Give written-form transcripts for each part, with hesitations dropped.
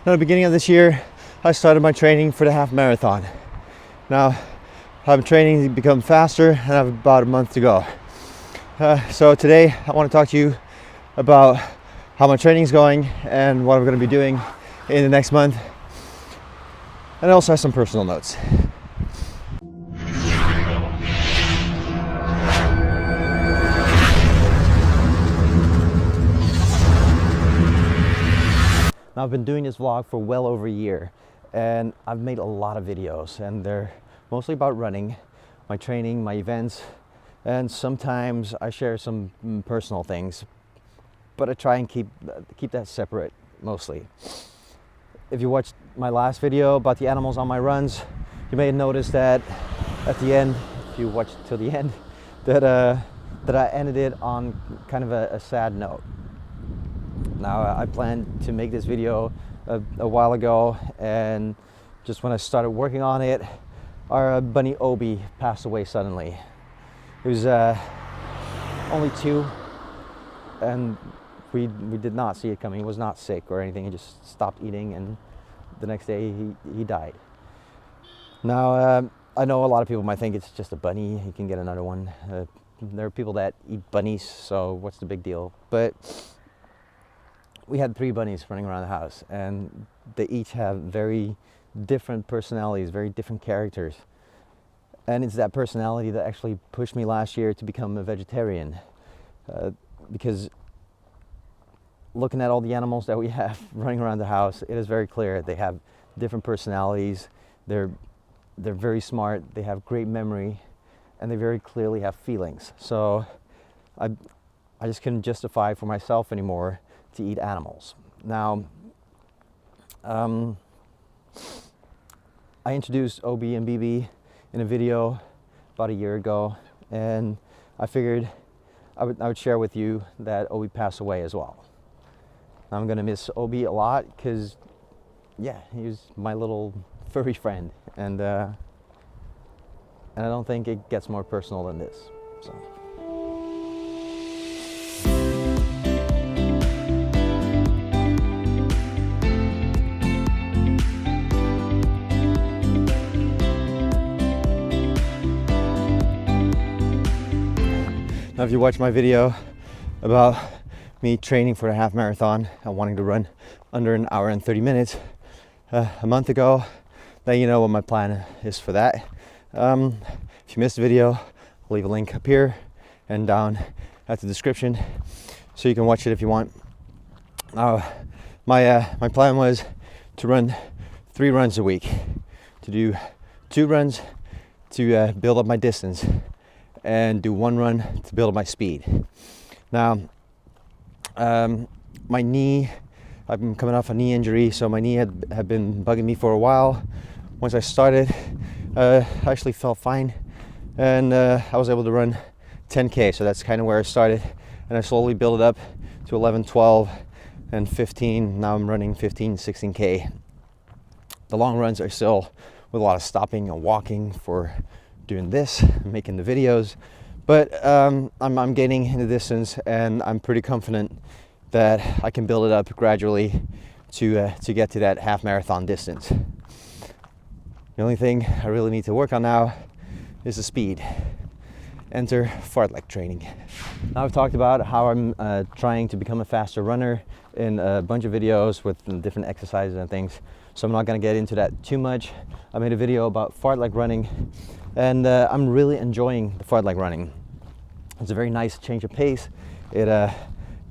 Now, at the beginning of this year, I started my training for the half marathon. Now, I'm training to become faster, and I have about a month to go. So today, I want to talk to you about how my training is going and what I'm going to be doing in the next month. And I also have some personal notes. Now, I've been doing this vlog for well over a year, and I've made a lot of videos, and they're mostly about running, my training, my events, and sometimes I share some personal things, but I try and keep that separate mostly. If you watched my last video about the animals on my runs, you may have noticed that at the end, if you watched till the end, that I ended it on kind of a sad note. Now, I planned to make this video a while ago, and just when I started working on it, our bunny Obi passed away suddenly. He was only 2, and we did not see it coming. He was not sick or anything. He just stopped eating, and the next day he died. Now, I know a lot of people might think it's just a bunny. You can get another one. There are people that eat bunnies, so what's the big deal? But we had 3 bunnies running around the house, and they each have very different personalities, very different characters. And it's that personality that actually pushed me last year to become a vegetarian. Because looking at all the animals that we have running around the house, it is very clear they have different personalities. They're very smart, they have great memory, and they very clearly have feelings. So I just couldn't justify for myself anymore to eat animals. Now, I introduced OB and BB in a video about a year ago, and I figured I would share with you that OB passed away as well. I'm gonna miss OB a lot because, yeah, he was my little furry friend, and I don't think it gets more personal than this. So. Now, if you watch my video about me training for a half marathon and wanting to run under an hour and 30 minutes a month ago, then you know what my plan is for that. If you missed the video, I'll leave a link up here and down at the description so you can watch it if you want. My plan was to run 3 runs a week, to do 2 runs to build up my distance, and do 1 run to build up my speed. Now, my knee, I've been coming off a knee injury, so my knee had been bugging me for a while. Once I started, I actually felt fine, and I was able to run 10K, so that's kind of where I started, and I slowly built it up to 11, 12, and 15. Now I'm running 15, 16K. The long runs are still with a lot of stopping and walking for doing this, making the videos, but I'm gaining in the distance, and I'm pretty confident that I can build it up gradually to get to that half marathon distance. The only thing I really need to work on now is the speed. Enter fartlek training. Now, I've talked about how I'm trying to become a faster runner in a bunch of videos with different exercises and things, so I'm not going to get into that too much. I made a video about fartlek running, and I'm really enjoying the fartlek running. It's a very nice change of pace. It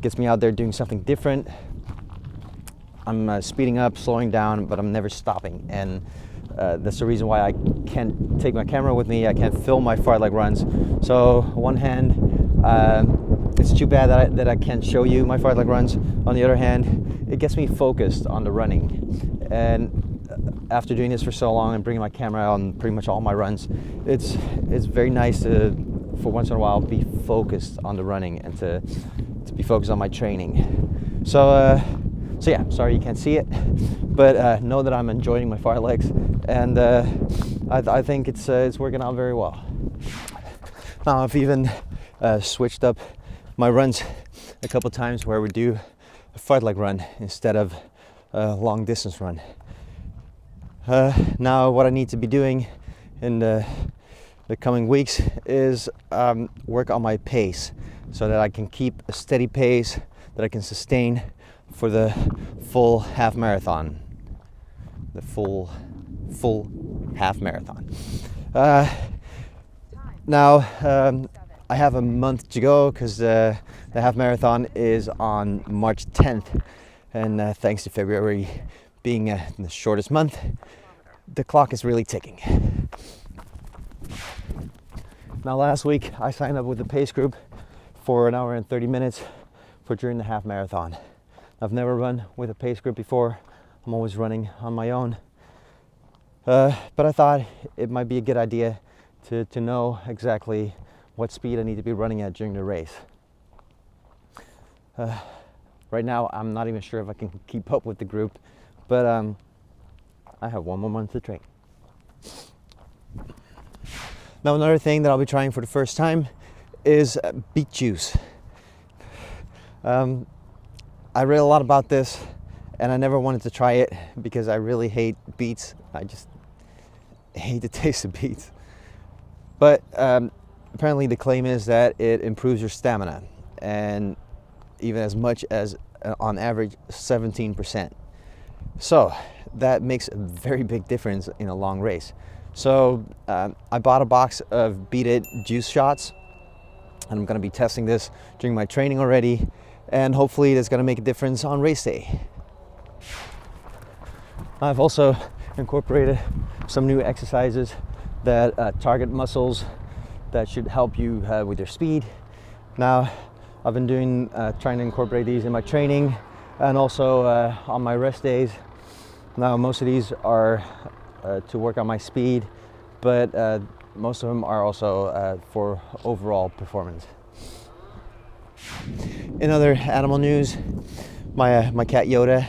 gets me out there doing something different. I'm speeding up, slowing down, but I'm never stopping, and that's the reason why I can't take my camera with me. I can't film my fartlek runs. So on one hand, it's too bad that I can't show you my fartlek runs. On the other hand, it gets me focused on the running. And after doing this for so long and bringing my camera on pretty much all my runs, it's very nice to, for once in a while, be focused on the running and to be focused on my training. So yeah, sorry you can't see it, but know that I'm enjoying my fartleks, and I think it's working out very well. Now, I've even switched up my runs a couple times where we do a fartlek run instead of long distance run. Now what I need to be doing in the coming weeks is work on my pace so that I can keep a steady pace that I can sustain for the full half marathon. The full half marathon. Now I have a month to go because the half marathon is on March 10th, and thanks to February being the shortest month, the clock is really ticking. Now last week I signed up with the pace group for 1 hour and 30 minutes for during the half marathon. I've never run with a pace group before. I'm always running on my own. But I thought it might be a good idea to know exactly what speed I need to be running at during the race. Right now I'm not even sure if I can keep up with the group, but I have 1 more month to train. Now another thing that I'll be trying for the first time is beet juice. I read a lot about this and I never wanted to try it because I really hate beets. I just hate the taste of beets. But apparently the claim is that it improves your stamina, and even as much as on average 17%. So that makes a very big difference in a long race. So I bought a box of beet juice shots, and I'm going to be testing this during my training already, and hopefully that's going to make a difference on race day. I've also incorporated some new exercises that target muscles that should help you with your speed. Now I've been trying to incorporate these in my training and also on my rest days. Now most of these are to work on my speed, but most of them are also for overall performance. In other animal news, my cat Yoda,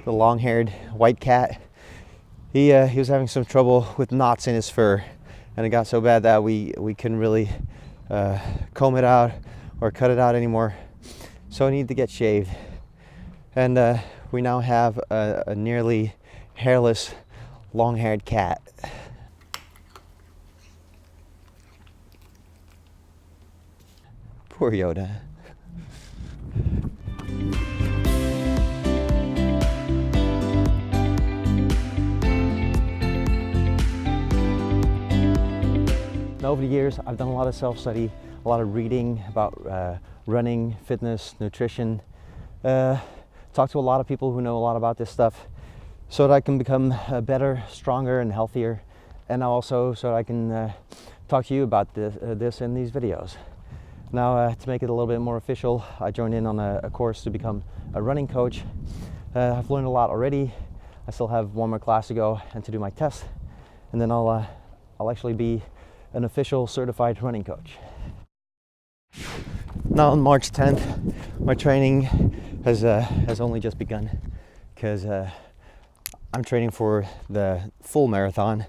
the long-haired white cat, he was having some trouble with knots in his fur, and it got so bad that we couldn't really comb it out or cut it out anymore. So I needed to get shaved, and we now have a nearly hairless, long-haired cat. Poor Yoda. Over the years, I've done a lot of self-study, a lot of reading about running, fitness, nutrition. Talked to a lot of people who know a lot about this stuff, so that I can become better, stronger, and healthier, and also so that I can talk to you about this in these videos. Now, to make it a little bit more official, I joined in on a course to become a running coach. I've learned a lot already. I still have 1 more class to go and to do my test, and then I'll actually be an official certified running coach. Now on March 10th, my training has only just begun, because I'm training for the full marathon,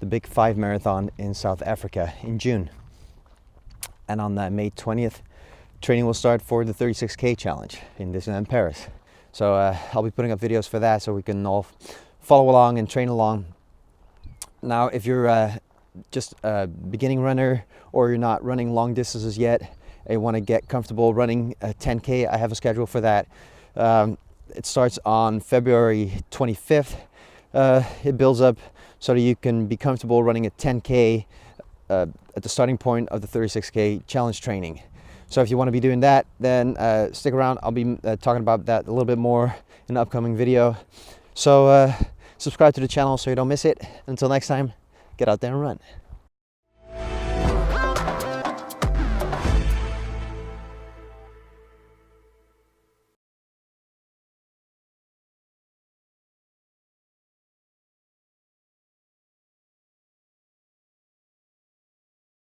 the Big 5 marathon in South Africa in June. And on May 20th, training will start for the 36K challenge in Disneyland Paris. So I'll be putting up videos for that so we can all follow along and train along. Now, if you're just a beginning runner, or you're not running long distances yet and you want to get comfortable running a 10K, I have a schedule for that. It starts on February 25th. It builds up so that you can be comfortable running a 10K at the starting point of the 36K challenge training. So if you want to be doing that, then stick around. I'll be talking about that a little bit more in an upcoming video. So subscribe to the channel so you don't miss it. Until next time, get out there and run.